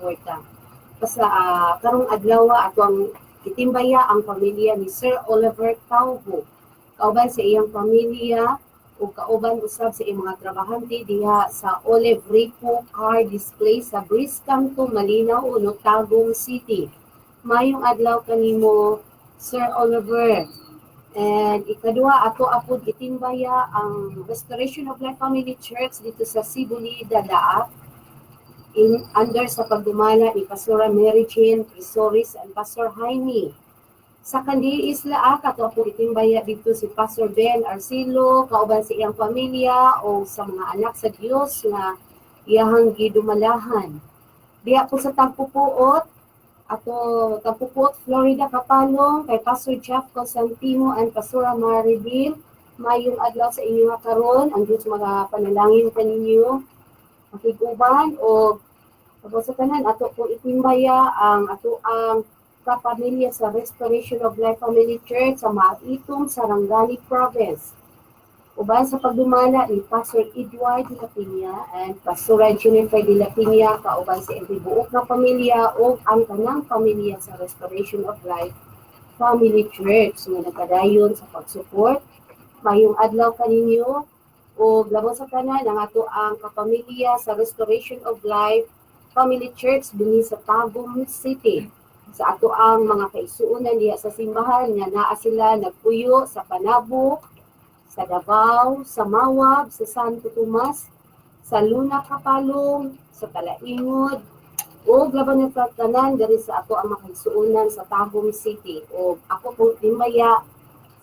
suporta. Basta karong adlaw ato ang itimbaya ang pamilya ni Sir Oliver Taubo. Kauban sa iyang pamilya ug kauban usab sa iyang mga trabahante diha sa Olive Repo Car Display sa Briscanto, Malinaw, Tagum City. Mayong adlaw kanimo, Sir Oliver. And ikaduha, ato apod itimbaya ang Restoration of Life Family Church dito sa Sidon, Dadaa, under sa pagdumala ni Pastora Mary Jane Prisoris and Pastor Jaime. Sa Kandili Isla, ato apod itimbaya dito si Pastor Ben Arcilo, kauban sa iyang pamilya o sa mga anak sa Dios na iyahang gidumalahan. Diha po sa Tagpupuot, Tagpupuot, Florida, Kapalong, kay Pastor Jeff Constantino and Pastora Maribel. Mayong adlaw sa inyo nga karon, ang Diyos mga panalangin kaninyo. Makiguban o sa tanan ato po itimbaya ang ato ang kapamilya sa Restoration of Life Family Church sa Maitong, Sarangani Province. Uban sa pagdumala ni Pastor Edward de la Piña and Pastora Jennifer de la Piña, kauban sa buok na pamilya o ang tanang pamilya sa Restoration of Life Family Church nga nagkadayon sa pag-support. Mayong adlaw kaninyo o labot sa tanan ang ato ang kapamilya sa Restoration of Life Family Church dinhi sa Tagum City. Sa ato ang mga kaisuunan diha sa simbahan nga naa sila nagpuyo sa Panabo, sa Davao, sa Mawab, sa Santo Tomas, sa Luna Kapalong, sa Talaingod, o laban ng tanan diri sa ato ang mga kaisuunan sa Tagum City. O ako pong timbaya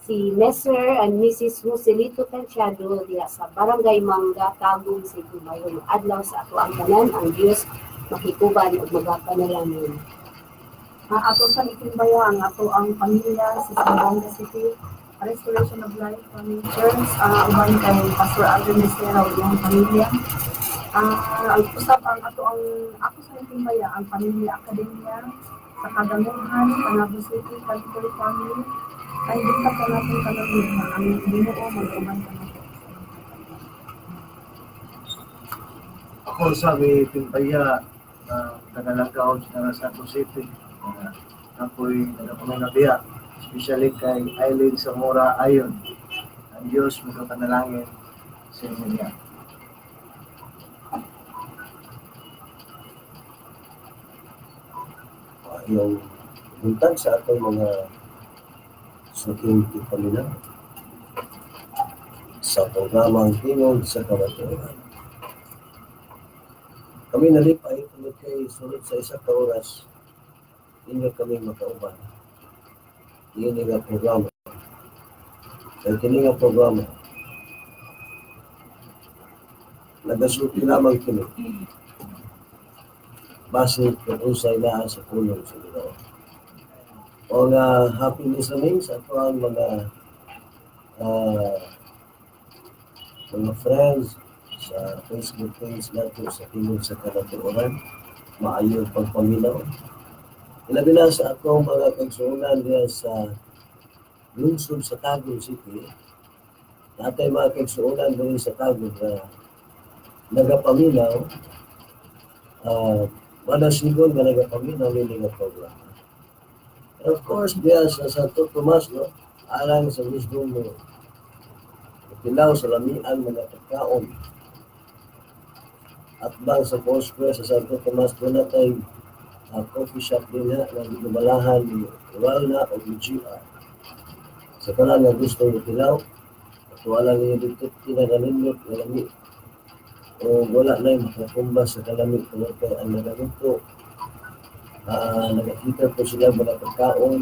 si Mr. and Mrs. Joselito Tanchado diha sa Barangay Mangga, Tagum City. Mayong adlaw sa ato ang tanan, ang Dios makikuban ug magapanalangin. Ato sa itimbaya ang ato ang pamilya sa Zamboanga City, Restoration of Life Family Church, uban kay Pastor Alvin Mesera ug iyang pamilya. Ang usap ang ato ang ako sa itimbaya ang pamilya akademya sa Kagamuhan, Panabo City, Catholic Family. Ay dito pa natin kalawin na ang Ginoo mag-uban ka nato. Ako sabi itimbaya nagalagaw sa Santo City. Ako'y Taga-Canaan Mibiya, especially kay Eileen Zamora Ayon. Ang Diyos magpapanalangin sa inyo niya. Yung buntag sa atong mga suking tipalina sa programang Tingog sa Kabaturan. Kami nalipay tulad kay sunod sa isang oras. Hindi kami makauban. Hindi nga programa. Kaya kini nga programa, nagasulti lamang kini. Base kung usay na sa pulong sa Dios. O nga happiness namin sa ito ang mga friends sa Facebook page natin sa Pulong Sa Kabaturan. Maayo pagpaminaw. Ilabi na sa akong mga kagsuunan diya sa lungsod sa Tagum City. Natay mga kagsuunan din sa Tagum na nagapaminaw. Sidon na nagapaminaw nila nga programa. And of course, diya sa Santo Tomas, no? Alang sa wisdom mo. Pilaw sa lamian mga pagkaon. At bang sa Foursquare sa Santo Tomas, doon natay coffee shop din na nagdumalahan ni Walna o GR. Sa kanan nga gusto ng pilaw, at wala niya dito kinagalimot na lami. O wala na yung makakumba sa kalamit kung kaya ang nagaluto. Nakakita po sila mga pagkaon.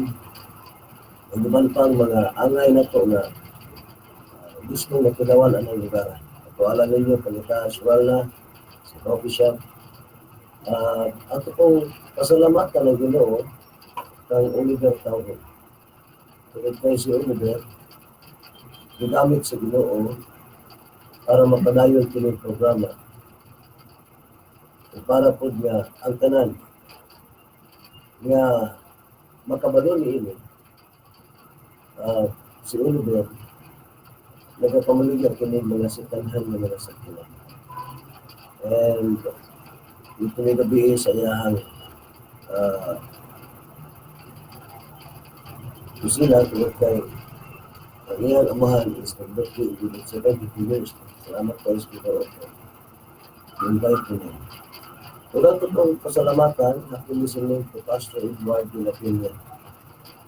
Ang dumantang mga angay na to na gusto na pinawan ang lugar. At wala ninyo pagkakas Walna sa coffee shop. Ato pong pasalamatan ng Ginoo kang Oliver Taubo. Tulad kayo si Oliver, ginamit sa Ginoo para mapadayon kining programa. Para po nga ang tanan nga makabalo ni ini. Si Oliver nagapamaligyan kining mga sitanhan ng mga sakina. And dito may gabi sa iyahang kusina tungkol kay ang iyang amahan is nag-birthday within 70 years. Salamat po sa Espiritu. Invite po niya. Wala itong pasalamatan na kinisilin ko Pastor Edward de la Peña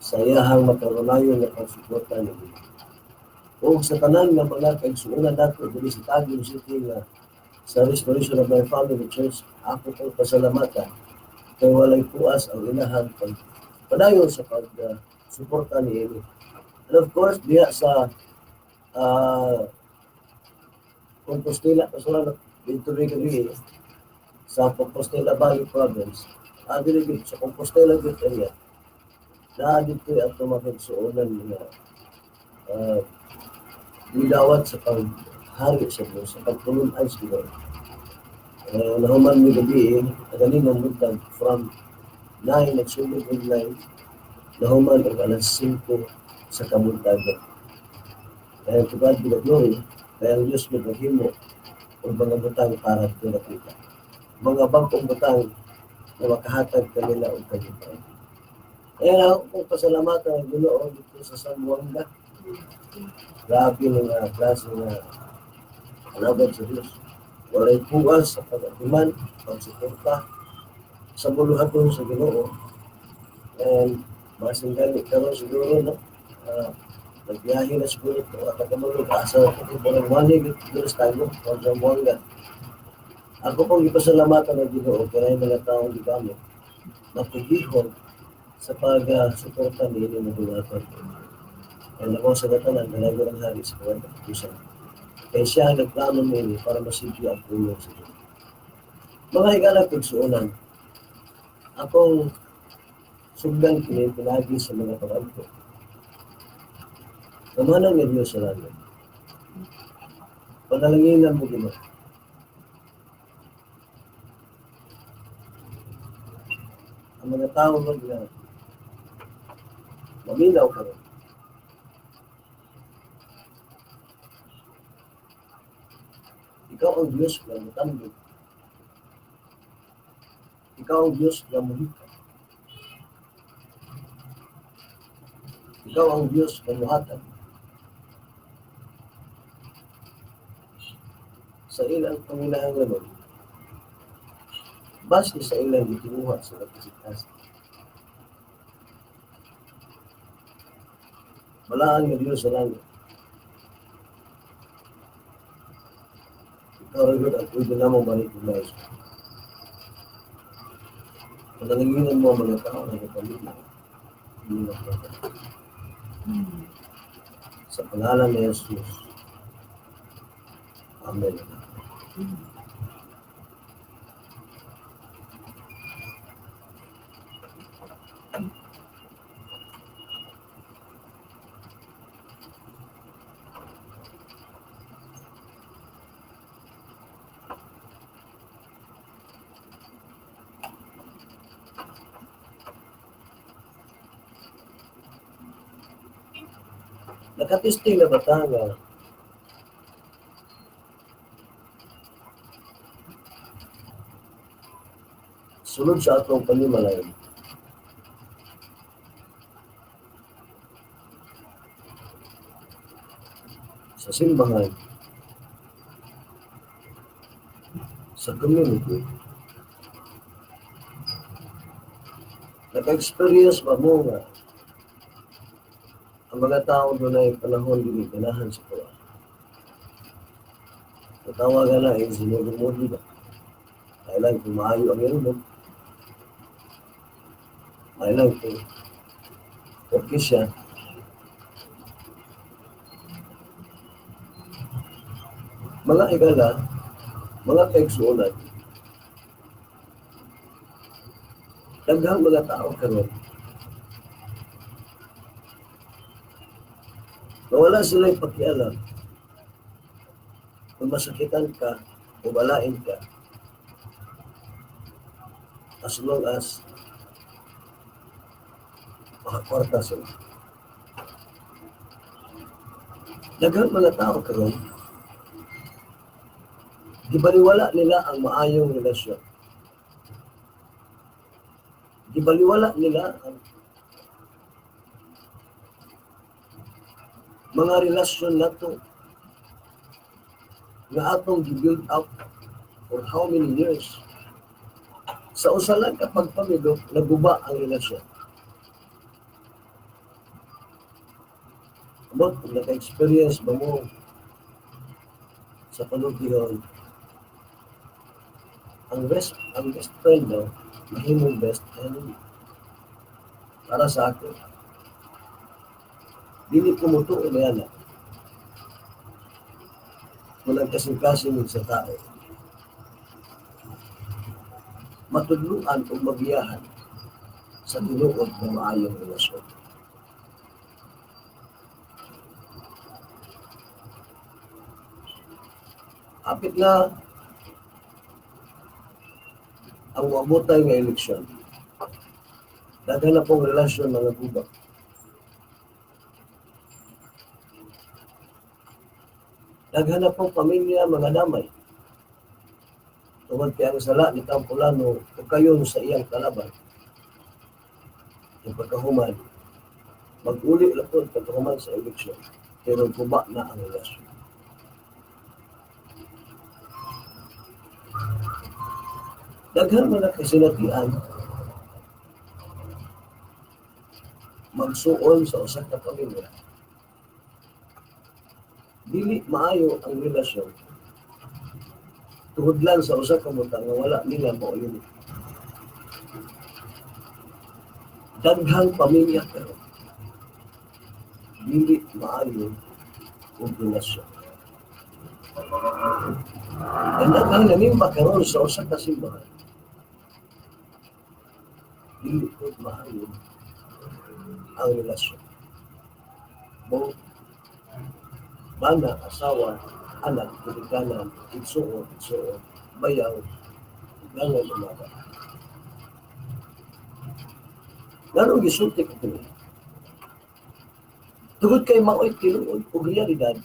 sa iyahang makaronayon na pagsuporta niya. O sa tanan nga mga kaigsuunan nato dili sa Taguig City nga sa Restoration of my Family Church, ako pong pasalamatan kay walay puas ang inahang padayon sa pag-suporta ni Amy. And of course, diya sa Compostela, kasunod dito rin kami sa Compostela Valley Province, dito sa Compostela Group area, na dito at tumagagsuunan na nilawat sa paghari sa Diyos, sa pagtulunan sa Diyos. Nahuman mi gabi, agaling ang buntag from 9, nagsunod ng 9, nahuman ang alas 5 sa kabuntagan. Kaya to God be the glory, kaya ang Diyos maghimo ang mga butang para ito nakita. Mga bangkong butang na makahatag kanila o kalipay. Kaya na ako kong pasalamatan ang Ginoo dito sa San Juanga. Grabe ng klase na alaban sa Diyos. Walay puwas sa pag-atiman, pagsuporta sa buluhaton sa Ginoo. And masinggali karon siguro, no? Nagbiyahe na siguro ito at nagkamulog asa ito po ng wanig dito sa tayo o sa Buanga. Ako pong ipasalamatan ng Ginoo kaya yung mga taong gigamit na pagihon sa pag-suporta ni Ili na bulaton. Kaya naman sa natanan, dalago ng hari sa kawang kapusan. Kaya siya ang nagplano mo Ili para masigyo ang pulong sa Diyos. Mga higalang pagsuunan, akong sugdan pinagi sa mga pag-alpo. Kamanang nga Diyos sa langit. Panalanginan mo Ginoo. Ang mga tao mo na maminaw ka rin. Ikaw ang Diyos na matambig. Ikaw ang Diyos na muhika. Ikaw ang Diyos na muhatag. Sa ilang panginahanglanon, base sa ilang itinuha sa kapasitas. Malaan nga Diyos sa langit. Ikaw rin at pwede namang manipulay. Panalanginan mo ang mga tao na kapamilya. Sa pangalan ni Jesus. Amen. Nakatisting na batanga sunod sa atong panimalay. Sa simbahan, sa community, naka-experience ba mo nga ang mga tao doon ay panahon din ganahan sa kuwa. Natawagan na ay sinugumuli ba? Kailan kung maayo ang irunod. Kailan kung okay siya. Mga higala, mga kaigsuunan, daghang mga tao karon nawala sila'y pakialam kung masakitan ka o balain ka as long as makakwarta sila. Daghang mga tao karon gibaliwala nila ang maayong relasyon. Ibaliwala nila ang mga relasyon nato nga atong gi-build up for how many years. Sa usa lang ka pagpamilok, naguba ang relasyon. Kung naka-experience ba mo sa panugihon, ang best friend daw, mahimong best friend para sa akin. Dili ko mutuo na yan. Walang kasing-kasing sa tao. Matudluan o mabiyahan sa tinuod ng maayong relasyon. Apit na ang wabutay nga eleksyon. Daghan na pong relasyon mga guba. Daghan na pong pamilya mga damay. Tungod kaya ang sala ni Tampulano o kayo sa iyang kalaban. Yung pagkahuman, mag-uli lang po pagkahuman sa eleksyon. Pero guba na ang relasyon. Daghan man na kasinatian magsuon sa usa ka pamilya. Dili maayo ang relasyon tungod lang sa usa ka butang nga wala nila mao yun. Daghang pamilya pero dili maayo ang relasyon. Ang daghang nanimba karon sa usa ka simbahan. Dili ko maayo ang relasyon. Both bana, asawa, anak, kulikanan, itsuon, bayaw, gangan umaga. Ganong gisulti ko ito. Tugod kay mao'y tinuod o realidad,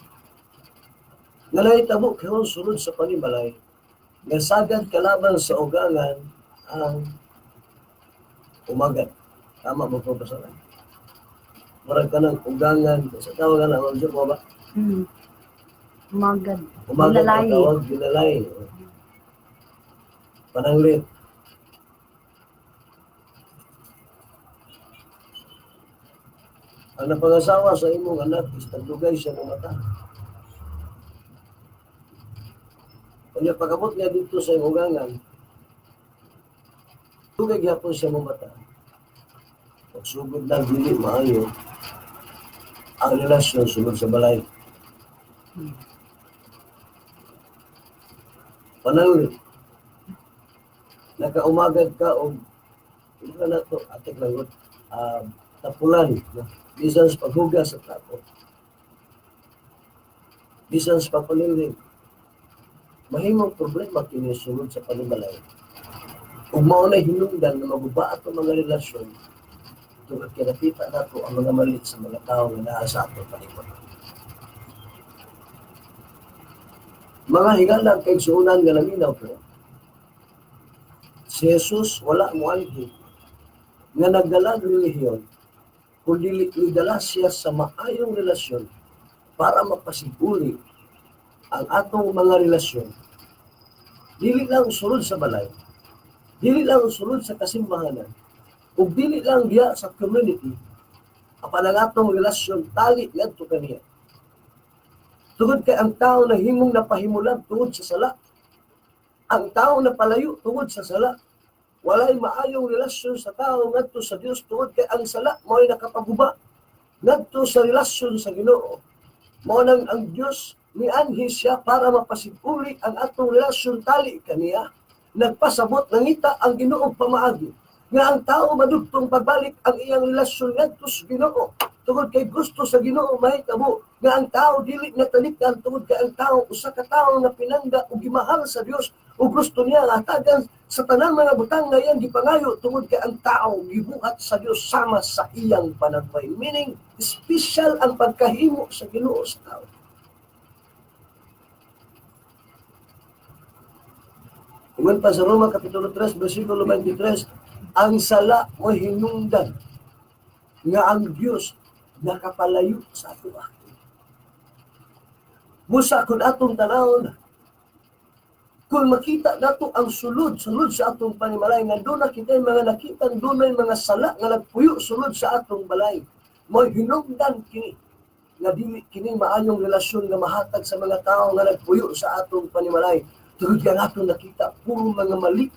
nga nahitabo karon sunod sa panimalay, nga sagad kalaban sa ugangan ang umagat. Tama mo po pasalan. Marag ka ng ugangan, sa tawagan na, mag-jur mo ba? Umagat. Umagat ang Ginalay. tawag, ginalay. Pananglit. Ang napangasawa sa imong anak is tagdugay siya ng mata. Kanya pagabot niya dito sa imong ugangan, tugay gyapon siya ng mata. Pagsugod na dili maayo ang relasyon sunod sa balay. Pananglit. Nakaumagad ka o ito na ito, atik lang tapulan. Bisan sa paghugas sa plato. Bisan sa pagpaliling. Mahimong problema kinisunod sa panimalay. Kung maunay hinungdan na maguba ato mga relasyon, tungkol kinakita nato ang mga malit sa mga tao na naa sa ato palibot. Mga higalang kay suunan nga naminaw ko, si Jesus wala mo anhi nga nagdalag relihiyon kundi nagdala siya sa maayong relasyon para mapasiguri ang atong mga relasyon. Dili lang sulod sa balay, dili lang sulod sa kasimbahanan, ug dili lang diya sa community, apan ang atong relasyon tali ngadto kaniya. Tungod kay ang tao na himong napahimulan tungod sa sala, ang tao na palayo tungod sa sala, walay maayong relasyon sa tao ngadto sa Dios tungod kay ang sala mao'y nakapaguba ngadto sa relasyon sa Ginoo. Mao nang ang Dios mianhi siya para mapasiguri ang atong relasyon tali kaniya. Nagpasabot nangita ang Ginoo pamaagi nga ang tao madugtong pagbalik ang iyang relasyon ngadto sa Ginoo. Tungod kay gusto sa Ginoo mahitabo nga ang tao dili natalikan tungod kay ang tao usa ka tawo nga pinangga ug gimahal sa Dios ug gusto niya nga hatagan sa tanang mga butang nga iyang gipangayo tungod kay ang tao gibuhat sa Dios sama sa iyang panagpay. Meaning special ang pagkahimo sa Ginoo sa tao. Kung pa sa Roma Kapitulo 3 versikulo 23, Ang sala mo hinungdan nga ang Dios nakapalayo sa ato. Busa kun atong tanawon, kung makita nato ang sulod sa atong panimalay, nga doon nakita yung mga nakita, doon may mga sala nga nagpuyo sulod sa atong balay. Mo hinungdan kini nga dili kini maayong relasyon nga mahatag sa mga tao nga nagpuyo sa atong panimalay. Tungod nga nato nakita puro mga mali,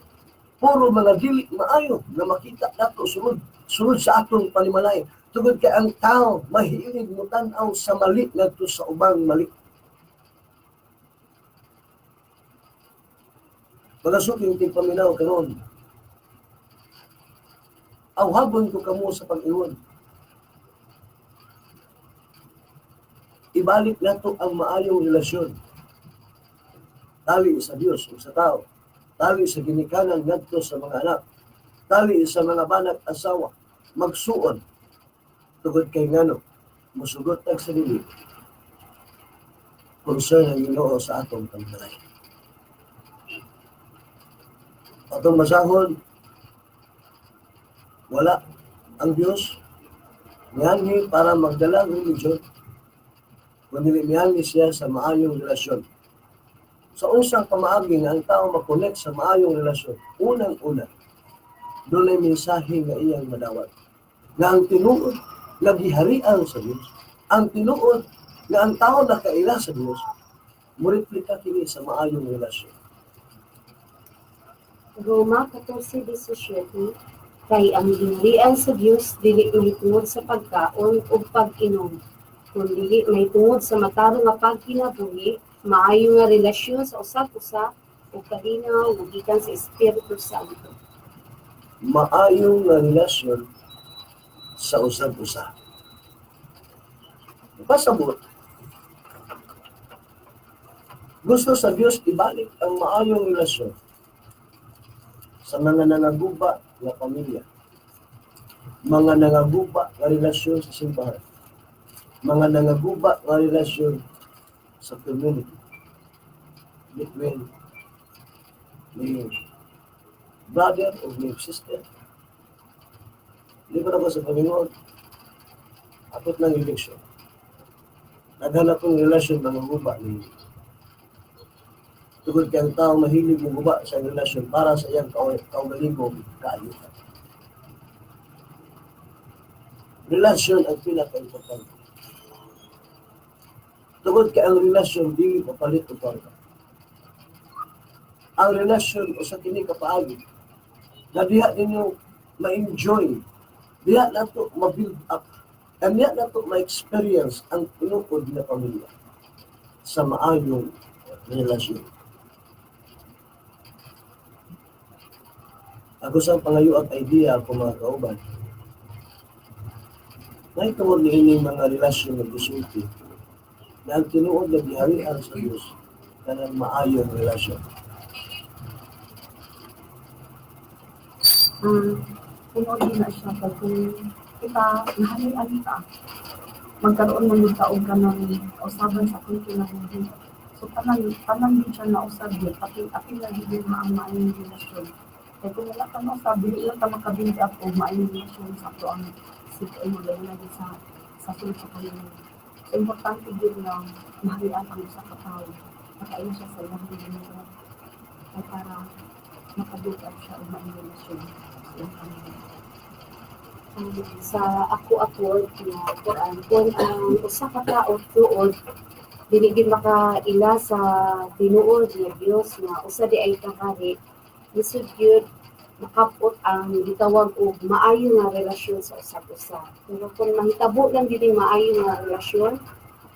puro mga dili maayo nga makita nato sulod sa atong panimalay. Tungod kay ang tao mahilig mo tan-aw sa mali ngadto sa ubang mali. Mga suking tigpaminaw karon, awhabon ko kamo sa pag-iwan. Ibalik nato ang maayong relasyon. Tali sa Dios o sa tao. Tali sa ginikanan ngadto sa mga anak. Tali sa mga banak asawa. Magsuon. Tugod kay ngano, musugot ang sarili. Concern ang Ginoo sa atong pagbalay. Atong masahon, wala ang Diyos miyanhi para magdala ng religion, kundi miyanhi siya sa maayong relasyon. Sa usang pamaagi nga ang tao makonect sa maayong relasyon, unang-una, doon ay mensahe nga iyang madawat. Nga ang tinuod nga giharian sa Diyos, ang tinuod nga ang tao nakaila sa Diyos, muriplika kini sa maayong relasyon. Roma 14:17 kay ang gingharian sa Dios dili mahitungod sa pagkaon o pag-inom, kundi mahitungod sa matarong nga pagkinabuhi, maayo nga relasyon sa usag-usa ug kalinaw ug gikan sa Espiritu Santo. Maayong nga relasyon sa usag-usa. Pasabot, gusto sa Dios ibalik ang maayong relasyon sa mga nangaguba nga pamilya, mga nangaguba nga relasyon sa simbahan, mga nangaguba nga relasyon sa community, between may brother o may sister. Libre ako sa Panginoon, apot ng eleksyon. Naghanap kong relasyon ng guba ni tugod kay ang tao mahilig mo guba sa relasyon para sa iyang kaugalingong kaayuhan. Relasyon ang pinaka-importante. Tugod kay ang relasyon dili mapalit o kwarta. Ang relasyon o sa kini kapaagi na diha ninyo ma-enjoy, diha nato ma-build up, and diha nato ma-experience ang tinukod na pamilya sa maayong relasyon. Ako sa pangayo at idea ko mga kauban, mahitungod niining mga relasyon ng gusulti na ang tinuod na giharian sa Diyos na ng maayong relasyon. Tinuod din na siya pag kung kita nahalian ka, magkaroon mo ng taong ka ng kausaban sa kung kinabuhi. So, tanan din siya na usab yun, pati lagi din ang maayong relasyon. Kaya kung wala ka mausab, dili lang ka makabindi ako, maayong relasyon sa ato ang sitay mo lang lagi sa sulod sa Panginoon. So, importante din na mahalian ang isa katao. Makain siya sa ilang Panginoon. Ay para makadugan siya ang maayong relasyon sa ilang Panginoon. Sa ako na Quran, kung ang usa ka tawo tuod dili gid makaila sa tinuod nga Dios nga usa di ay kakari, lisod gyud makapot ang gitawag og maayo nga relasyon sa usag-usa. Pero kung mahitabo lang dili maayo nga relasyon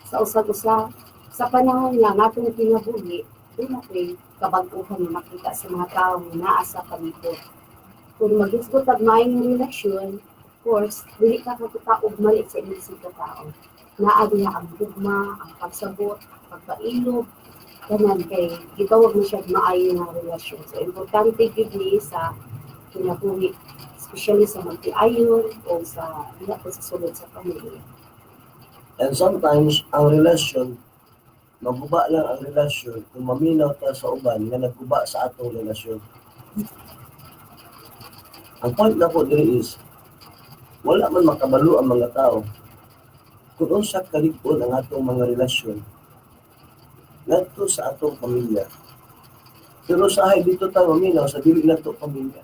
sa usag-usa sa panahon nga natong kinabuhi, dili kay kabag-ohan nga makita sa mga tawo nga naa sa palibot. Kung mag-isgot og maayong relasyon, of course, dili ka kakita og mali sa inisip ka tao. Naa diha ang gugma, ang pagsabot, pagpailog, kanan kay gitawag mo siya maayo nga relasyon. So, importante gyud ni sa kinabuhi, especially sa magtiayon o sa diha sa sulod sa pamilya. And sometimes, ang relasyon, maguba lang ang relasyon kung maminaw ta sa uban nga nagguba sa atong relasyon. Ang point na po diri is, wala man makabalo ang mga tao kung unsa kalig-on ang atong mga relasyon ngadto sa atong pamilya. Pero sa ahay dito tayo maminaw sa dili nato pamilya.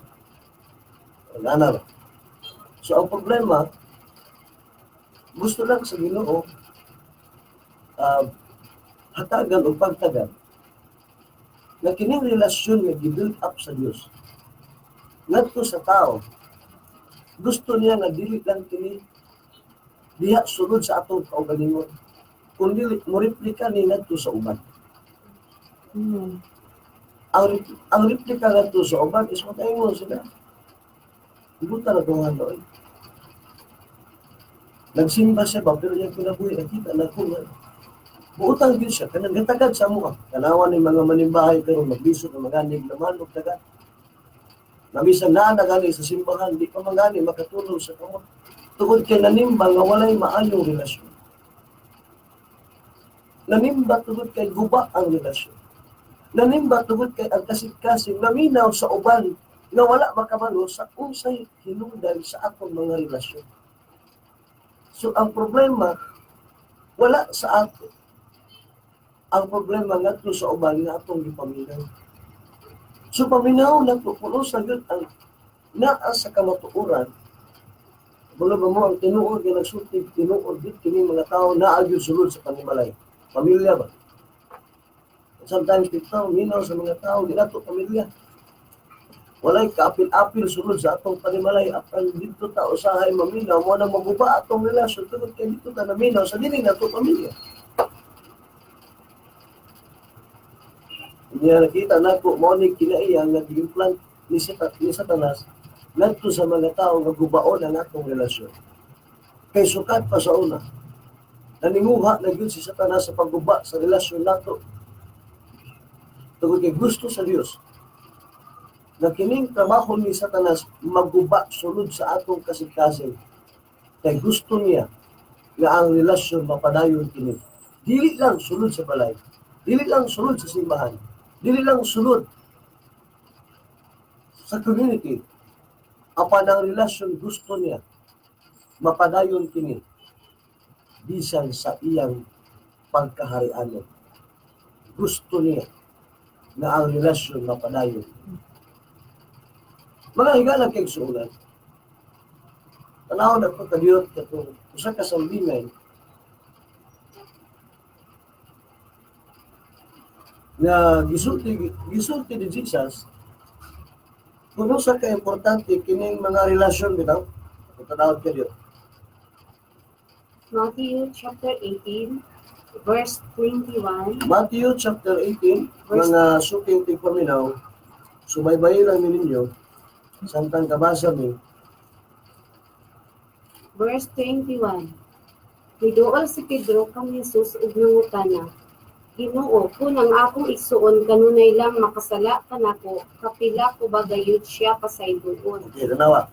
Wala ba? So ang problema, gusto lang sa Ginoo hatagan o pagtagan na kining relasyon nga gi-build up sa Dios ngadto sa tao. Gusto niya nga dili lang kini diha sulod sa atong kaugalingon, kundi mo replika ni ngadto sa uban. Ang replika ngadto sa uban is mataingon sila. Ibuta na itong halo. Nagsimba siya ba, pero yung kinabuhi, nakita na ko. Buutang din siya, kanang gatagad sa mga. Kanawan ng mga manimbahay, pero magbisot na maganig naman, o tagad. Namisan na nagani sa simbahan, di pa magani makatulong sa kamo. Tungod kay nanimba nga walay maayong relasyon. Nanimba tungod kay guba ang relasyon. Nanimba tungod kay ang kasing-kasing naminaw sa uban na wala makabalo sa unsay hinungdan sa akong mga relasyon. So ang problema wala sa ato. Ang problema ngadto sa uban nga atong gipaminaw. So paminaw na Pulong Sa Dios ang naa sa kamatuoran. Wala ba mo ang tinuod nga nagsulti tinuod dit kini mga tao naa gyud sulod sa panimalay. Pamilya ba? Sometimes dito minaw sa mga tao di nato pamilya. Walay kaapil-apil sulod sa atong panimalay apan dito ta usahay maminaw mo nang maguba atong relasyon tungod kay dito ta naminaw sa dili nato pamilya. Niya nakita nako mo ni kinaiya nga gi-implant ni Satanas ngadto sa mga tao nga gubaon ang atong relasyon. Kay sukat pa sa una. Naninguha na gyud si Satanas sa pagguba sa relasyon nato. Tungod kay gusto sa Dios na kining trabaho ni Satanas maguba sulod sa atong kasing-kasing. Kay gusto niya nga ang relasyon mapadayon kini. Dili lang sulod sa balay, dili lang sulod sa simbahan, dili lang sulod sa community. Apan ang relasyon gusto niya mapadayon kini bisan sa iyang pagkaharian. Gusto niya na ang relasyon mapadayon. Mga higala kay suulan. Tanaw na ko kadiyot katong usa ka sambingay na gisulti ni Jesus kung sa ka importante kining mga relasyon bitaw. Tanaw kadiyot. Matthew chapter 18, verse 21. Matthew chapter 18, mga suking tigpaminaw, subaybay lang ninyo, samtang kabasa mi. Verse 21. Niduol si Pedro kang Jesus ug nangutana, Ginoo, kung ang akong igsuon kanunay lang makasala kanako, kapila ko ba gayud siya pasayloon? Okay, tanawa.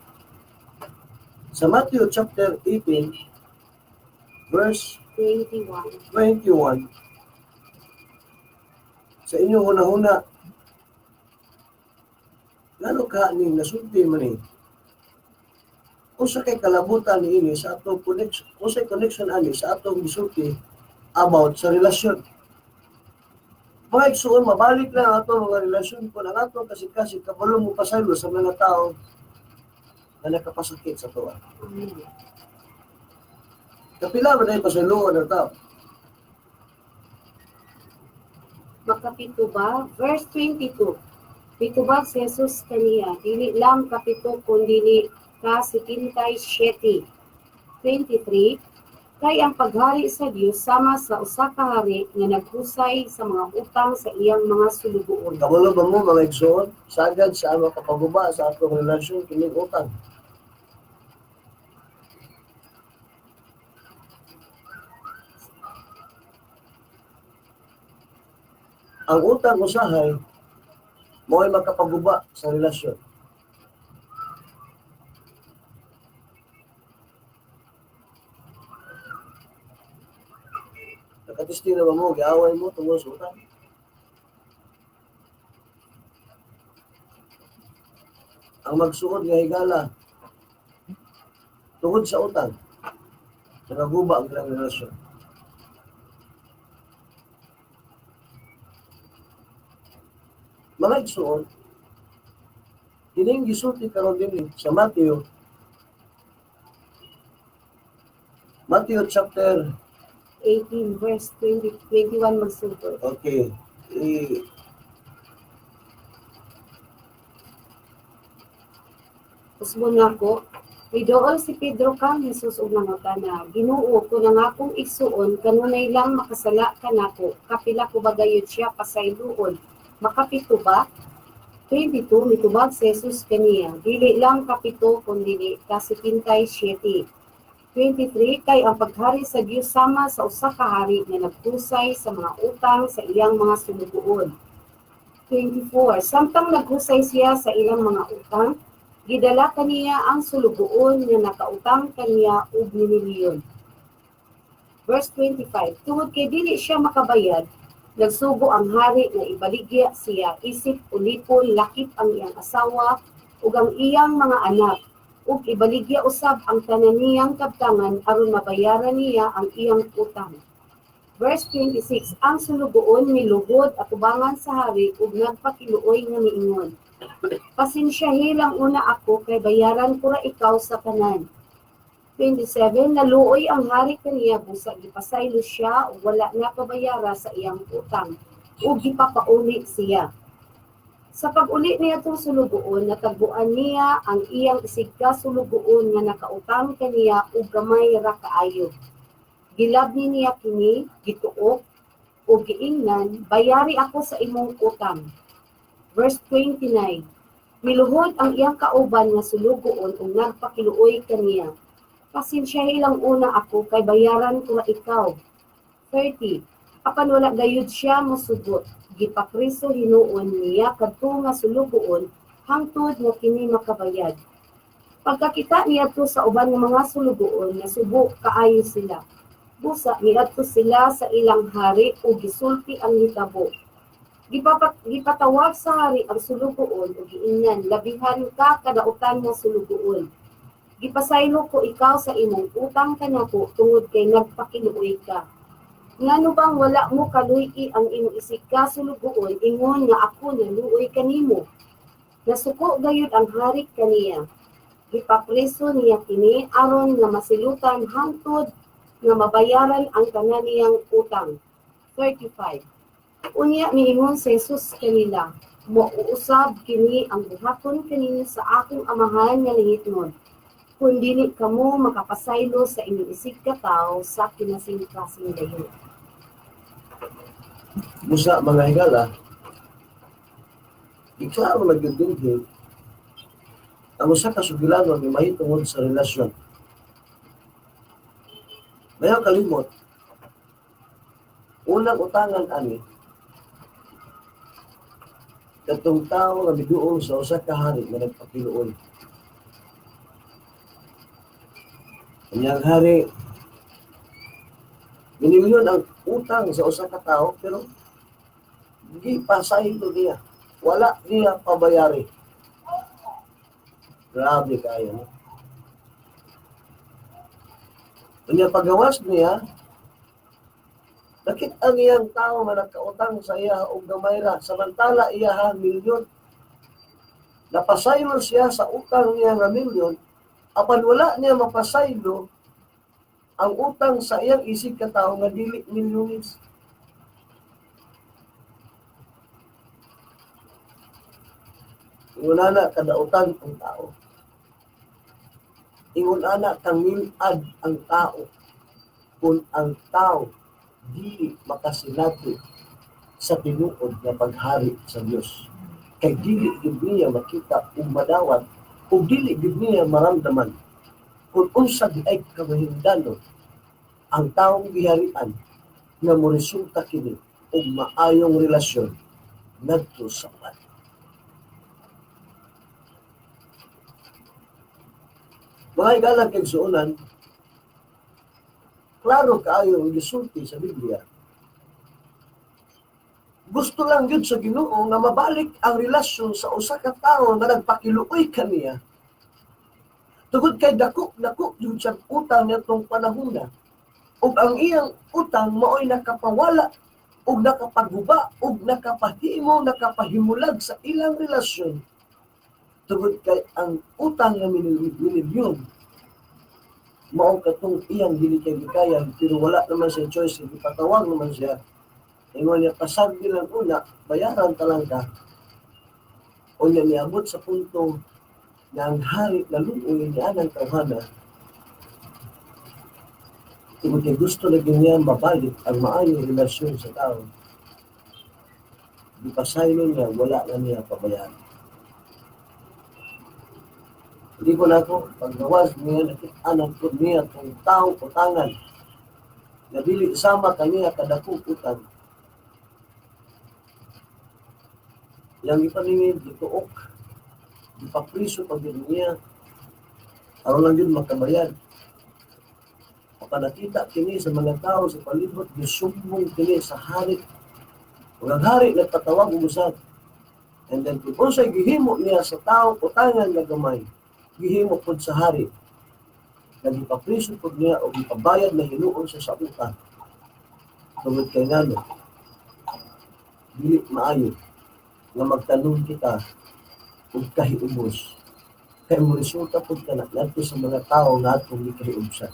Sa Matthew chapter 18, verse 21. Sa inyong huna-huna, lalo ka ning nasulti man ni. Usa kay kalabutan ni ini sa atong connection, usa connection ani sa atong gisulti about sa relasyon. Mga igsuon, mabalik lang ang atong mga relasyon kung ang atong kasing-kasing kabalo mo pasaylo sa mga tao na nakapasakit sa tuwa. Kapila ba dahil pasayloan ng tao? Makapito ba? Verse 22. Pito ba si Jesus kaniya, dili lang kapito kundi ka 77. 23. Kay ang paghari sa Dios sama sa usa ka hari nga naghusay sa mga utang sa iyang mga sulugoon. Kabalo ba mo mga igsuon? Sagad sa ama kapaguba sa atong relasyon kining utang. Ang utang usahay mo ay makapaguba sa relasyon. Nakatisti na ba mo, giaway mo tungkol sa utang? ang magsuod nga higala tungod sa utang, nagaguba ang ilang relasyon. Mga igsuon, kining gisulti karon dinhi sa Mateo chapter 18 verse 21 magsugod. okay. Usbon nga ko, midool si Pedro kang Jesus ug nangutan na, Ginoo ko na nga akong igsuon kanunay lang makasala kanako, kapila ko ba gayud siya pasayloon, makapito ba? 22 mitubag si Jesus kaniya, dili lang kapito kondili kasi pintay 7. 23 kay ang paghari sa Dios sama sa usa ka hari nga naghusay sa mga utang sa iyang mga sulugoon. 24 samtang naghusay siya sa ilang mga utang, gidala kaniya ang sulugoon nga nakautang kaniya og milyon. Verse 25 tungod kay dili siya makabayad, nagsugo ang hari nga ibaligya siya, isip ulipon lakip ang iyang asawa ug ang iyang mga anak, ug ibaligya usab ang tanan niyang kabtangan aron mabayaran niya ang iyang utang. Verse 26 ang sulugoon miluhod atubangan sa hari ug nagpakiluoy nga miingon, Pasensyahi lang una ako kay bayaran ko ra ikaw sa tanan. 27 naluoy ang hari kaniya busa gipasaylo siya ug wala na pabayara sa iyang utang ug gipapauli siya. Sa pag-uli niya itong sulugoon, natagbuan niya ang iyang isigka sulugoon nga nakautang kaniya ug gamay ra kaayo. Gilabni niya kini, gituok ug giingnan, bayari ako sa imong utang. Verse 29 miluhod ang iyang kauban nga sulugoon ug nagpakiluoy kaniya. Pasensyahi lang una ako kay bayaran ko ra ikaw. 30 apan wala gayud siya mosugot, gipakriso hinuon niya kadto nga sulugoon hangtod nga kini makabayad. Pagkakita niadto sa uban nga mga sulugoon, nasubo kaayo sila. Busa niadto sila sa ilang hari ug gisulti ang hitabo. Gipatawag sa hari ang sulugoon ug giingnan, labihan ka kadautan nga sulugoon. Gipasaylo ko ikaw sa imong utang kanako tungod kay nagpakiluoy ka. Ngano bang wala mo kaloy-i ang imong isigka sulugoon ingon nga ako naluoy kanimo? Nasuko gayud ang hari kaniya. Gipapreso niya kini aron nga masilutan hangtod nga mabayaran ang tanan niyang utang. 35 unya miingon si Jesus kanila, Mauusab kini ang buhaton kanini sa akong amahan nga lihitnon, kung dili kamo makapasaylo sa inyong isigka tawo sa kinasing-kasing dayon. Busa mga higala, ikaw nagdindinhin ang usa ka sugilanon nga mahitungod sa relasyon. Mayaw kalimot, unang utangan ani, katong tao nga miduol sa usa ka hari nga nagpakiluoy. Kanyang hari, minimyon ang utang sa usa ka tao, pero gipasaylo niya. Wala niya pabayari. Grabe kayo, no? Kanya pagawas niya, nakita niyang tao nga nagkautang sa iya og gamay ra, samantala iya milyon. Napasaylo siya sa utang niya nga milyon, apan wala niya mapasaylo ang utang sa iyang isig ka tao nga dili milyones. Ingon ana kadautan ang tao. Ingon ana kang milad ang tao. Kung ang tao dili makasilati sa tinuod nga paghari sa Dios. Kay dili gid niya makita ug madawat ug dili gid niya maramdaman kung unsa giay kabahindanon ang taong giharian nga moresulta kini og maayong relasyon ngadto sa uban. Mga higala kay suunan, klaro kaayo ang gisulti sa Biblia gusto lang yun sa Ginoo nga mabalik ang relasyon sa usa ka tawo nga nagpakiluoy kaniya. Tungod kay dako yung siyang utang nitong panahon na. Ug ang iyang utang mao'y nakapawala ug nakapaguba ug nakapahimulag sa ilang relasyon. Tungod kay ang utang nga milyon mao katong iyang dili kay gikayan, pero wala naman siya choice, ipatawag naman siya. Ingon niya, pasag bilang una, bayaran talang ka. O niya niabot sa punto na ang hari na luoy niya ng tawhana. Tungod kay gusto na niya mabalik ang maayong relasyon sa tao. Ipasaylo niya, wala na niya pabayaran. Hindi ko na ako, paggawas niya, nakitaan po niya kung tao utangan. Nabili sama kaniya kadakong utang. Yang ipaningin, dituok, ipapriso pag yun niya, aron lang yun makabayan. Nakita kini sa mga tao sa palibot, gisumbong kini sa hari. Kung ang hari nagpatawag umusad, and then kung sa'y gihimo niya sa tao, utangan na gamay, gihimo po sa hari. Nagipapriso po niya o ipabayad na hinuon sa utang. Tungod kay ngano, dili maayo nga magtanong kita kung kahiubos. Kaya mo resulta po ka na nato sa mga tao na atong ikahiubsan.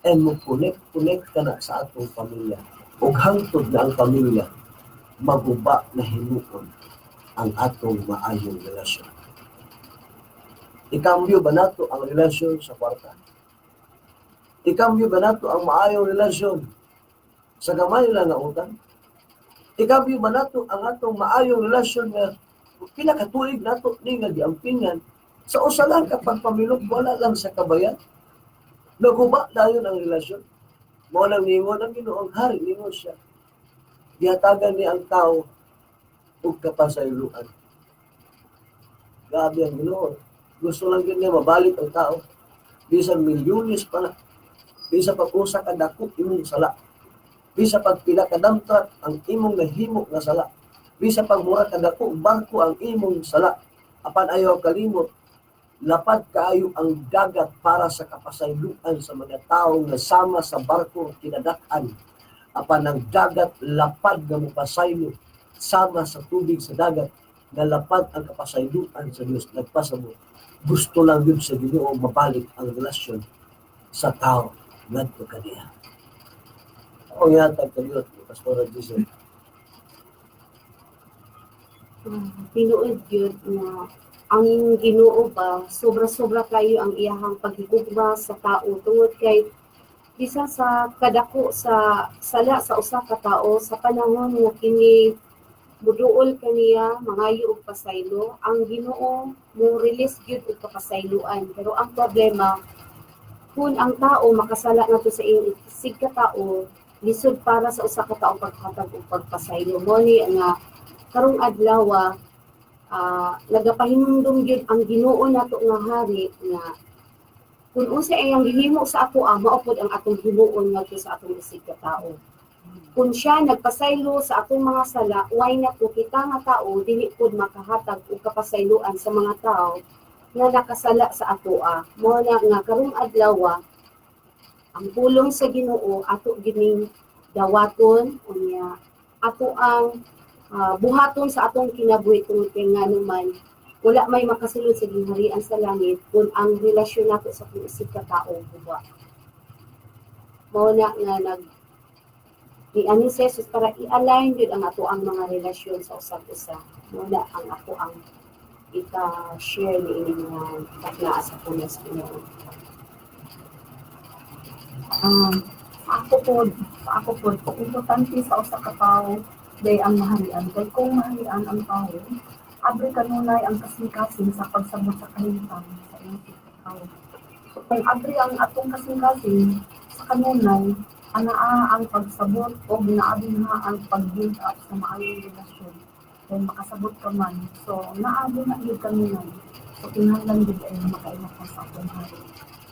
And mo connect ka na sa atong pamilya. O hangtod na ang pamilya, maguba na hinuon ang atong maayong relasyon. Ikambyo ba nato ang relasyon sa kwarta? Ikambyo ba nato ang maayong relasyon sa gamay lang na utang? Ikambyo ba nato ang atong maayong relasyon nga pinakatuig nato ni nga giampingan sa usa lang kapag pamilok wala lang sa kabayan? Naguba dayon ang relasyon. Mao lang ningon ang Ginoong hari ningon siya. Gihatagan ni ang tao ug kapasayloan. Grabe ang Ginoo. Gusto lang yun niya mabalik ang tao. Bisan milyones pa na. Bisa pag usa ka dako imong sala. Bisa pag pila ka damtrat ang imong nahimo nga sala. Bisa pag mura ka dako bangko ang imong sala. Apan ayaw kalimot, lapad kaayo ang dagat para sa kapasayloan sa mga tao nga sama sa barko kinadak-an. Apan ang dagat lapad nga mopasaylo sama sa tubig sa dagat nga lapad ang kapasayloan sa Dios nagpasabot. Gusto lang yun sa Ginoo mabalik ang relasyon sa tao ngadto kaniya. Ako yatag kaniya, Pastor Jesus. Tinuod yun na ang Ginoo ba, sobra-sobra kayo ang iyahang paghigugma sa tao tungod kay bisa sa kadako sa sala sa usa ka tao sa panahon nga kini muduol kaniya mangayo og pasaylo, ang Ginoo mo release gyud og kapasayloan. Pero ang problema kung ang tao makasala nato sa isig ka tao lisod para sa usa ka tawo paghatag og pagpasaylo mo ni nga karong adlaw nagapahinumdum gyud ang Ginoo nato nga hari nga kung unsa iyang gihimo sa ako maupod ang atong himuon ngadto sa atong isig ka tawo. Kung siya nagpasaylo sa atong mga sala, why na po kita nga tao dili pud makahatag og kapasayloan sa mga tao nga nakasala sa atoa. Mo na nga karong adlaw ang pulong sa Ginoo ato gining dawaton unya ato ang buhaton sa atong kinabuhi tungod kay nganuman wala may makasulod sa gingharian sa langit kung ang relasyon nato sa isig ka tao buwa. Mao na nga ani si Jesus para i-align gud ang ato ang mga relasyon sa usag-usa. Mao na ang ako ang ika-share ni ining takla sa Pulong Sa Ginoo. Ako po, importante sa usa ka tawo day ang mahalian. Kaya kung mahalian ang tao, abre kanunay ang kasing-kasing sa pagsabot sa kahimtang sa iyong tao. So, kung abre ang atong kasing-kasing sa kanunay, anaa ang pagsabot o ginaabi na ang pag-build up sa maayong relasyon. Kung makasabot ka man, so naabi na yun kanunay. So, kinahanglan din ay makainak ka sa atong hari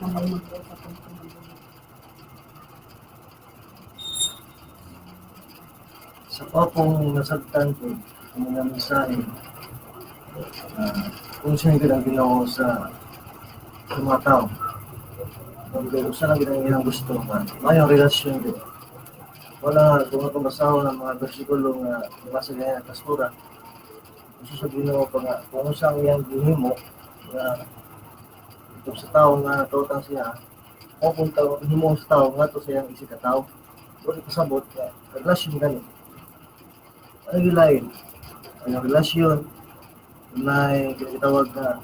na may magbuo sa atong kinabuhi. Sa papong nasagtan ko, ang mga mensahe, kung saan ang Ginoo sa mga tao. Kung saan ang ilang gusto, mayong relasyon din. Wala, kung ako masawa ng mga bersikulo nga nabasa niya ang kastura, gusto sa Ginoo pa nga, kung saan iyang gihimo, nga ito sa tao nga natutang siya, o kung himo sa tao, nga ito sa iyang isip ka tao. Kung ipasabot, relasyon ganun. Ano yung lain? Ang relasyon, may kinatawag na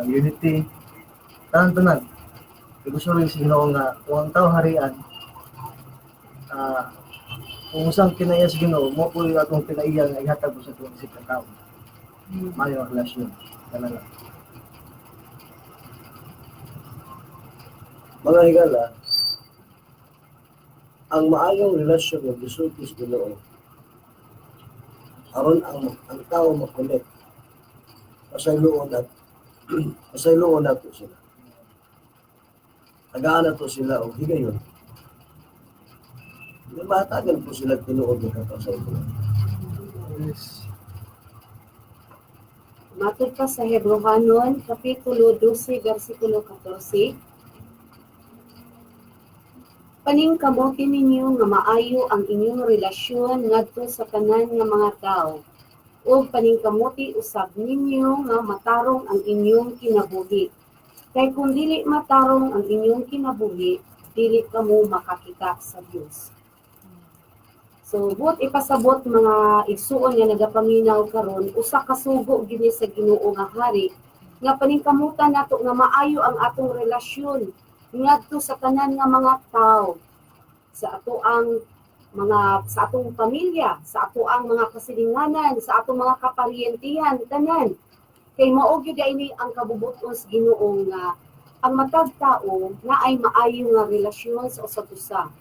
unity, tanan-tanan. Gusto rin si Ginoo nga, kung ang tao harian, kung saan kinaya si Ginoo, mo po yung atong kinaiya nga ihatag mo sa itong isip ng tao. Mayong relasyon. Talaga. Mga higala, ang maayong relasyon ng gisulti sa Ginoo aron ang tao makulit pasayloon nato sila. Tagaan nato sila o higayon. Matagal po sila tinuod ng kapasayloon. Yes. Matod pa sa Hebrehanon, Kapitulo 12, versikulo 14. Paningkamuti ninyo nga maayo ang inyong relasyon ngadto sa tanan nga mga tao. O paningkamuti usab ninyo nga matarong ang inyong kinabuhi. Kay kung dili matarong ang inyong kinabuhi, dili kamo makakita sa Dios. So, buot ipasabot mga igsuon nga nagapaminaw karon, usa ka sugo gini sa Ginoo nga hari, nga paningkamutan nato nga maayo ang atong relasyon ngadto sa tanan nga mga tao, sa atong pamilya, sa atong mga kasilinganan, sa atong mga kaparyentihan tanan. Kay mao gyud ini ang kabubuton sa Ginoo nga ang matag tao na ay maayo nga relasyon sa usab usa.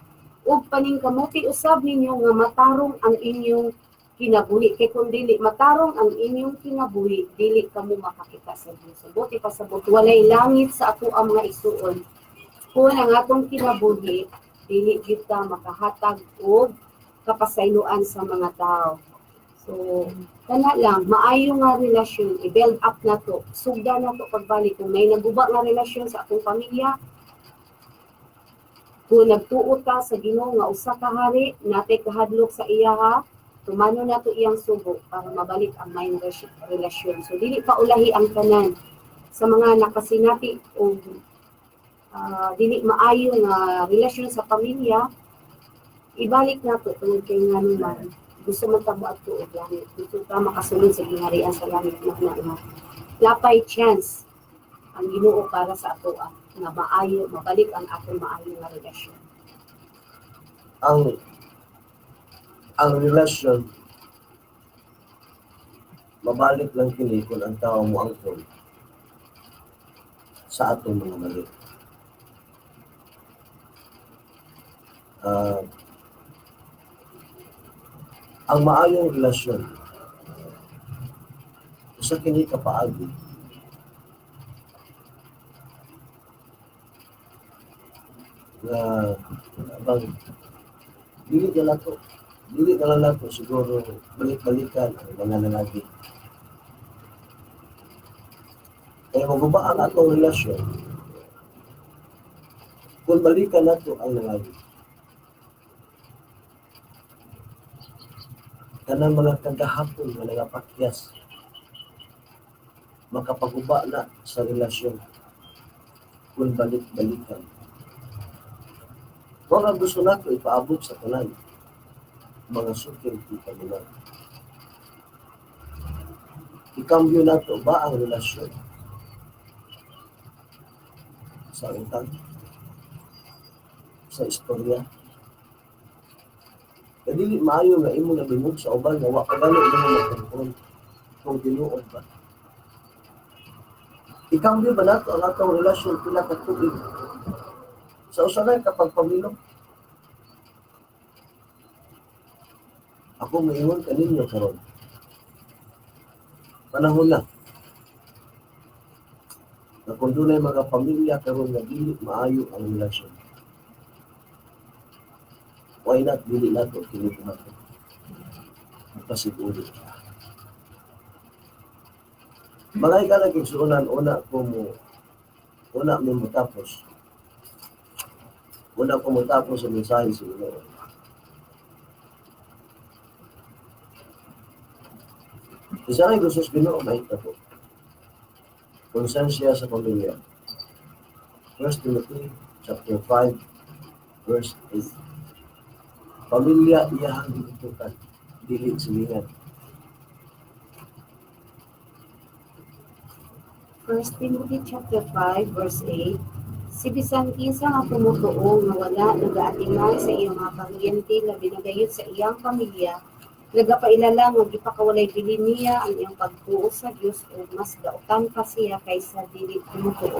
Ug paningkamuti usab ninyo nga matarong ang inyong kinabuhi. Kay kung dili matarong ang inyong kinabuhi, dili kamo makakita sa Dios. So, buti pasabot walay langit sa ato ang mga igsuon. Kung ang atong kinabuhi, dili gyud ta makahatag og kapasayloan sa mga tao. So, kana lang, maayo nga relasyon, i-build up na to. Sugda na to pagbalik. Kung may naguba nga relasyon sa atong pamilya, kung nagtuo ta sa Ginoo nga usa ka hari, natay kahadlok sa iya ha, tumano na to iyang sugo para mabalik ang maayong relasyon. So, dili pa ulahi ang tanan sa mga nakasinati o dili maayo nga relasyon sa pamilya, ibalik na to tungod kay nga naman gusto man tabo at tuod langit. Gusto ta makasulod sa gingharian sa langit na lapay chance ang Ginoo para sa ato nga maayo, mabalik ang atong maayo nga relasyon. Ang relasyon mabalik lang kini kung ang tao mo angkol sa atong mga mali. Ang maayong relasyon sa kini kapaagi na abang dili na lang siguro balik-balikan ang mga lalaki. Kaya maguba ang atong relasyon kung balikan nato ang lalaki. Kanang mga kagahapon na nagapakyas makapaguba na sa relasyon kung balik-balikan. Kung ang gusto nato ipaabot sa tanan mga sukil kita nila. Ikambyo nato ba ang relasyon sa utang, sa istorya? Dili maayo nga imo nabimog sa uban nga wa ka dali imo magkontrol kung tinuod ba. Ikambyo ba nato ang atong relasyon pila ka tuig sa usanay kapag pamilya? Ako maingon kaninyo karon. Panahon na. Na kung dunay mga pamilya karon nga dili maayo ang relasyon. Why not dili nato kinibuhat? pasiguli. Malay ka nagigsuunan, una ko matapos sa mensahe sa Ginoo. Isa rin gusto sa Ginoo, mahita po. Konsensya sa pamilya. 1 Timothy chapter 5, verse 8. Pamilya iyahang gibututan, dili silingan. 1 Timothy chapter 5 verse 8. Si bisan kinsa nga tumutuo nga wala nagaatingay sa iyang mga paryente labi na gayud sa iyang pamilya, nagapailala nga gipakawalay bilin niya ang iyang pagtuo sa Dios o mas daotan pa siya kaysa dili tumutuo.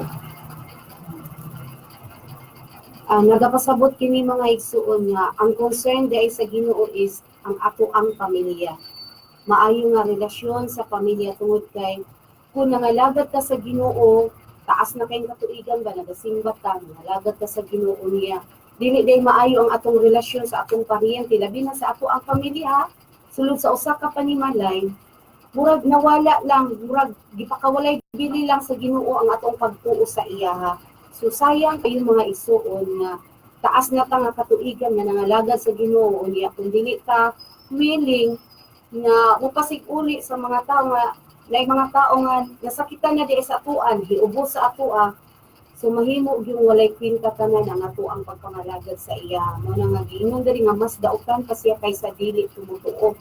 Nagapasabot kini mga igsuon nga ang concern diay sa Ginoo is ang ato ang pamilya. Maayo nga relasyon sa pamilya tungod kay kung nangalagad ka sa Ginoo, taas na kayong katuigan ba, nagasimba ka, nangalagad ka sa Ginoo niya. Dili day maayo ang atong relasyon sa atong paryente, labi na sa ato ang pamilya, sulod sa usa ka panimalay, murag nawala lang, murag gipakawalay bili lang sa Ginoo ang atong pagtuo sa iya. So sayang kayo mga isuon nga taas na ta nga katuigan nga nangalagad sa Ginoo niya, kung dili ka willing nga mupasig-uli sa mga tao nga na mga tao nga nasakitan na di sa atuan, hiubos sa atua, so mahimo yung walay kwinta tanan ang ato ang pagpangalagad sa iya. Mo na nga giingon diri nga mas dautan pa siya kaysa dili tumutuo.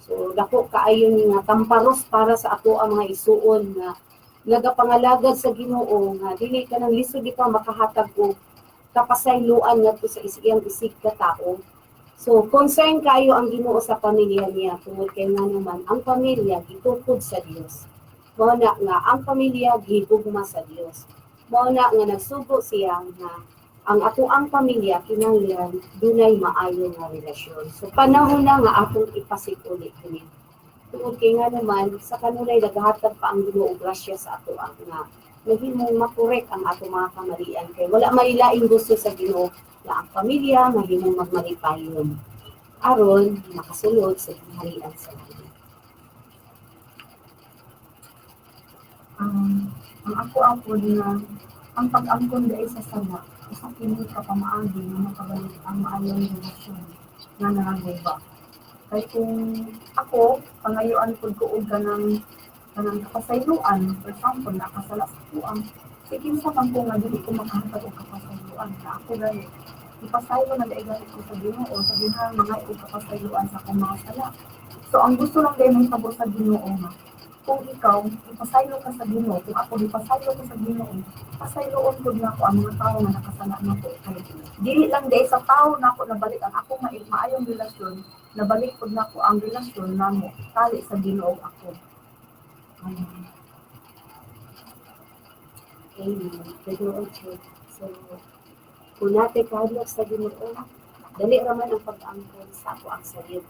So dako kaayo ni nga tamparos para sa ato ang mga isuon nga nagapangalagad sa Ginoo nga dili ka nang lisod di pa makahatag og kapasayloan ngadto sa iyang isig ka tao. So, concern kayo ang Ginoo sa pamilya niya tungod kay nga naman ang pamilya gitukod sa Dios. Mao na nga ang pamilya gihugma sa Dios. Mao na nga nagsugo siya nga ang ato ang pamilya kinahanglan dunay maayo nga relasyon. So, panahon na nga atong ipasig-uli kini. Tungod kay nga naman sa kanunay nagahatag pa ang Ginoo grasya sa ato ang nga mahimong makorek ang ato mga kamalian kay wala malilaing gusto sa Ginoo na ang pamilya mahimong magmalipayon aron makasulod sa gingharian sa langit. Ang ako na ang pag-angkon dahil sa sama, isa kini ka pamaagi na makabalik ang maayong relasyon na nangaguba. Kaya kung ako, pangayuan po ko ka ng kapasayloan, for example, nakasala sa kuang, sige sa kang nga dili ko makahatag og kapasayloan na ako gani. Ipasaylo na daigan ko sa Ginoo o sa dinhang mga kapasayloan sa akong mga sala. So ang gusto lang dai may pabor sa Ginoo nga kung ikaw ipasaylo ka sa Ginoo, kung ako ipasaylo ko sa Ginoo, pasayloon ko na ako ang mga tao nga nakasala nako kay dili lang dai sa tao nako nabalik ang ako maayong relasyon, nabalik pud nako ang relasyon namo tali sa Ginoo ako. Amen. So, kung natin kahadlok sa Ginoo, dali raman ang pag-angkon sa ato ang sayod.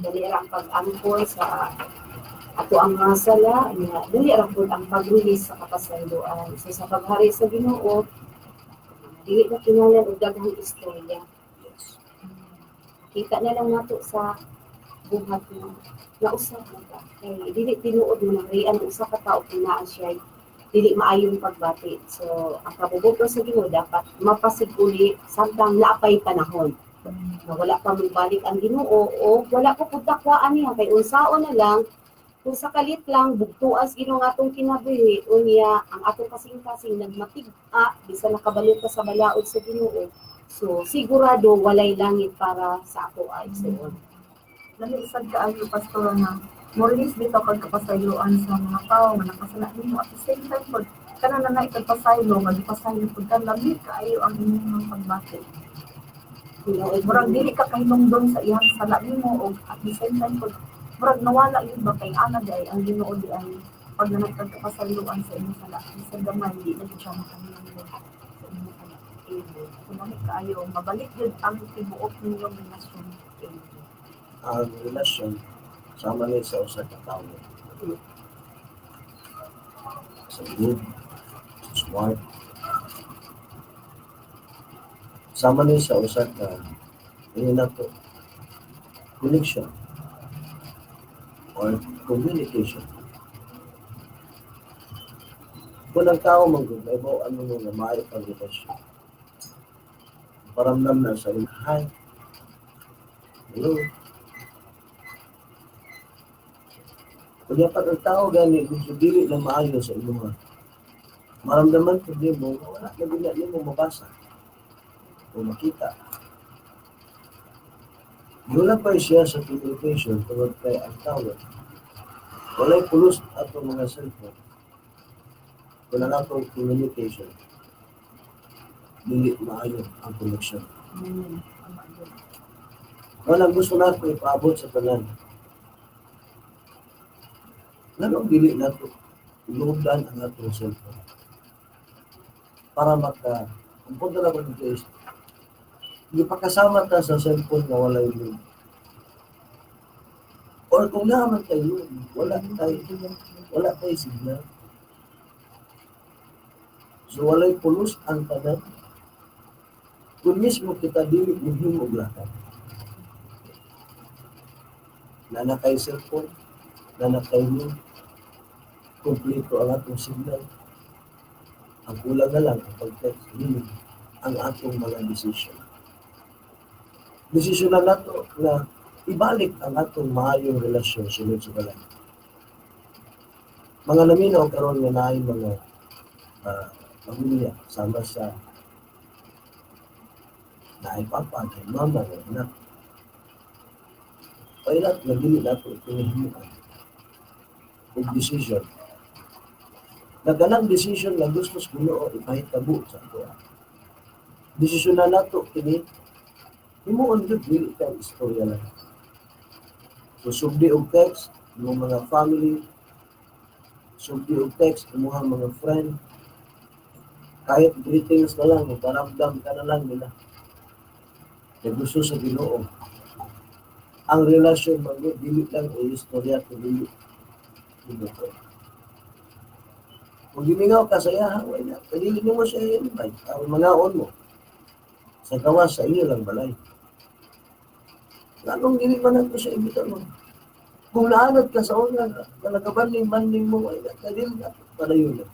Dali ra ang pag-angkon sa ato ang mga sala, dali ra pud ang pag-release sa kapasayloan. So sa paghari sa Ginoo, dili na kinahanglan og daghang istorya. Kita na lang nato sa buhat na usa ka kay dili tinuod mo nang rian usa ka tawo kung naa siya dili maayong pagbati. So ang kabubuto sa Ginoo dapat mapasiguli samtang naapay panahon na wala pa magbalik ang Ginoo o wala pa pud dakwaan niya kay unsaon na lang kung sakalit lang bugtuas Ginoo nga atong kinabuhi unya ang atong kasing-kasing nagmatig-a bisan nakabalot ka sa balaod sa Ginoo. So sigurado walay langit para sa ato ay suon. Lalo isag kaayo pastor nga morelis bitaw kag kapasayloan sa mga tao nga nakasala nimo at the same time pud kana na ipagpasaylo nga gipasaylo pud kan lamig kaayo ang imong pagbati. Murag dili ka kahinungdon sa iyang sala nimo og at the same time pud murag nawala yun ba kay ana day ang Ginoo di ay pag nagpagpasayloan sa imong sala sa gamay di na siya makahinungdon sa imong sala. Kunamit kaayo mabalik jud ang tibuok ninyong relasyon. Ang relasyon sama ni sa usa ka tawo. Sa good, smart. Sama ni sa usa ka nato connection. or communication. Kung ang tao mag-ibaw, ano mo na maayo pang relasyon. Paramdam na sa hi, hello. Kung yapat ang tao gani, gusto dili na maayo sa iluha. Maramdaman ko din mo, wala na din mo mabasa o makita. Wala pa siya sa communication tungod kay ang tao. Walay pulos ato mga cellphone. Kung na natong communication, dili maayo ang connection. Walang gusto nato ipaabot sa tanan. Nanong dili nato iludan ang atong cellphone para kung punta na ko dito is hindi pa kasama ta sa cellphone na walay load. Or kung naman tayo, wala tayo signal. So walay pulos ang tanan. Kung mismo kita dili muhim og lakad. Nanakay cellphone, nanakay mo, kompleto ang atong signal. Ang kulang na lang ang pag-text, ang atong mga desisyon. Desisyon na nato na ibalik ang atong maayong relasyon sunod sa balay. Mga naminaw karon nga naay mga pamilya sama sa naay papa, kay mama, kay anak. Pailat na dili nato itinuhimuan og decision. Nagkanang decision na gusto sa Ginoo ipahitabo sa ato. Decision na nato kini himuon gyud dili ka istorya lang. So subdi og text imong mga family, subdi og text imong mga friend, kahit greetings na lang, paramdam ka na lang nila. Kaya gusto sa Ginoo. Ang relasyon mga dili lang o istorya kundi ito. Kung gimingaw ka sa iya, wala. Kadili mo siya i-invite. Ang mangaon mo. Sa gawas sa iyo lang balay. Anong dili man nato siya ibita mo? Kung naanad ka sa una, nagabanding mo, wala. Kadili na. Palayo na.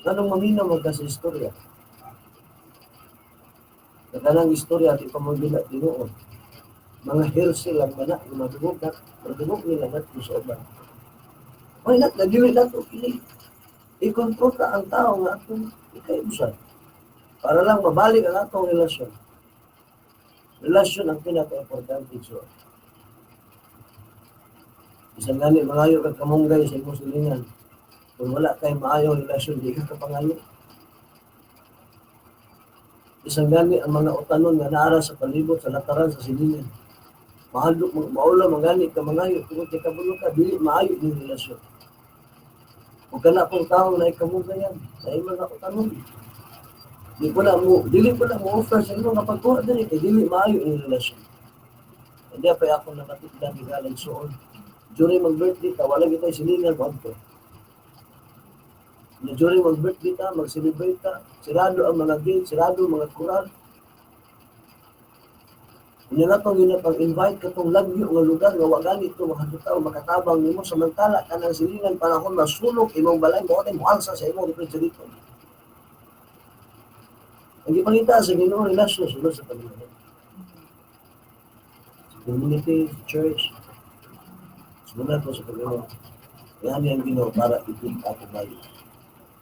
Anong maminaw mo ka sa istorya? Nagkanang istorya, di pa mo gina tinuon. Mga healthy lang ba na, madugog nila nato sa uban. Why not? Nagili na ito. I-control ka ang tao nga itong ikaibusan. Para lang mabalik ang atong relasyon. Relasyon ang pinaka-importante. So, isang gani, mangayo ka kamunggay sa imong silingan. Kung wala kay maayong relasyon, di ka kapangayo. Isang gani, ang mga utanon nga naara sa palibot, sa lataran, sa silingan. Maula, mangani ka mangayo. Kung kabulong ka, dili maayo yung relasyon. Kung kana pong tao na ikamugayan, sa imo na utanon. Dili ko na mo offer sa imo nga pagkuha din, kay dili maayo yung relasyon. Hindi pa ako nakatipdan ni galing soon. During mag-birthday ka, wala kita silingan mo ito. During mag-birthday ka, mag-celebrate ka, sirado ang mga gate, sirado ang mga kural. Kung na itong ginapang-invite ka itong lagyo ng lugar nga wagani ito makatutaw, makatabang nimo samantala ka ng silingan panahon na sulok imong balay mo ay mualsa sa imong refrigerator. Ang ipangita sa Ginoo relasyon sulod sa Panginoon. Community, church, sumunod po sa Panginoon. Yan ang Ginoo para ipinta ako bayo.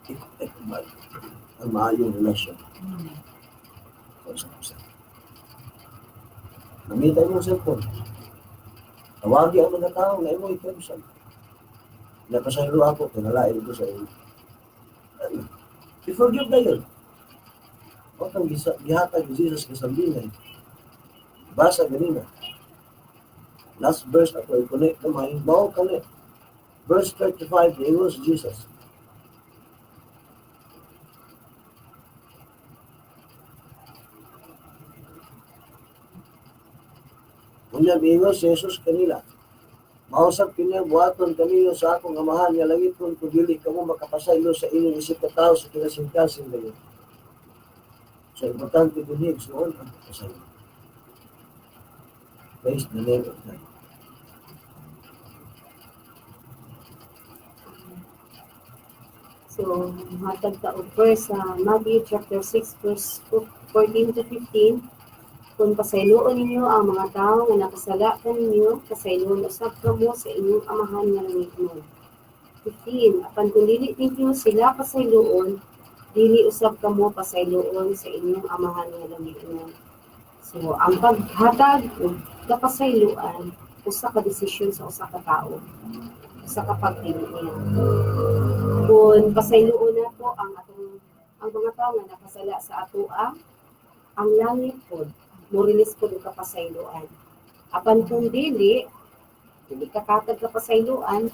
Ipinta ako bayo. Ang maayong relasyon. Sa Namita mo sa cellphone. Tawagi ang mga tao na imo ikabusan. Napasayro ako, tinalain ko sa iyo. I-forgive na yun. Huwag kang gihatag ni Jesus kasambinay. Basa ganina. Last verse ako, i-connect naman. Bawa ka na. Verse 35, the was Jesus. Unyang ingos si Jesus kanila. Mausap kanya buhaton kaniyo sa akong amahan nga langiton kung dili kamo makapasaylo sa inyong isip ka tao sa kinasingkasing ngayon. So, importante bunig suon ang kapasaylo. Praise the name of God. So, matag ta og verse sa Matthew chapter 6 verse 14 to 15. Kung pasayloon ninyo ang mga tao nga nakasala kaninyo, pasayloon usab kamo sa inyong amahan nga langitnon. 15. Apan kung dili ninyo sila pasayloon, dili usab kamo pasayloon sa inyong amahan nga langitnon. So, ang paghatag o kapasayloan, usa ka desisyon sa usa ka tao, usa ka pagpili. Kung pasayloon na po ang mga tao nga nakasala sa atoa, ang langit po, morilis po ng kapasayloan. Apan kung dili kakatag kapasayloan,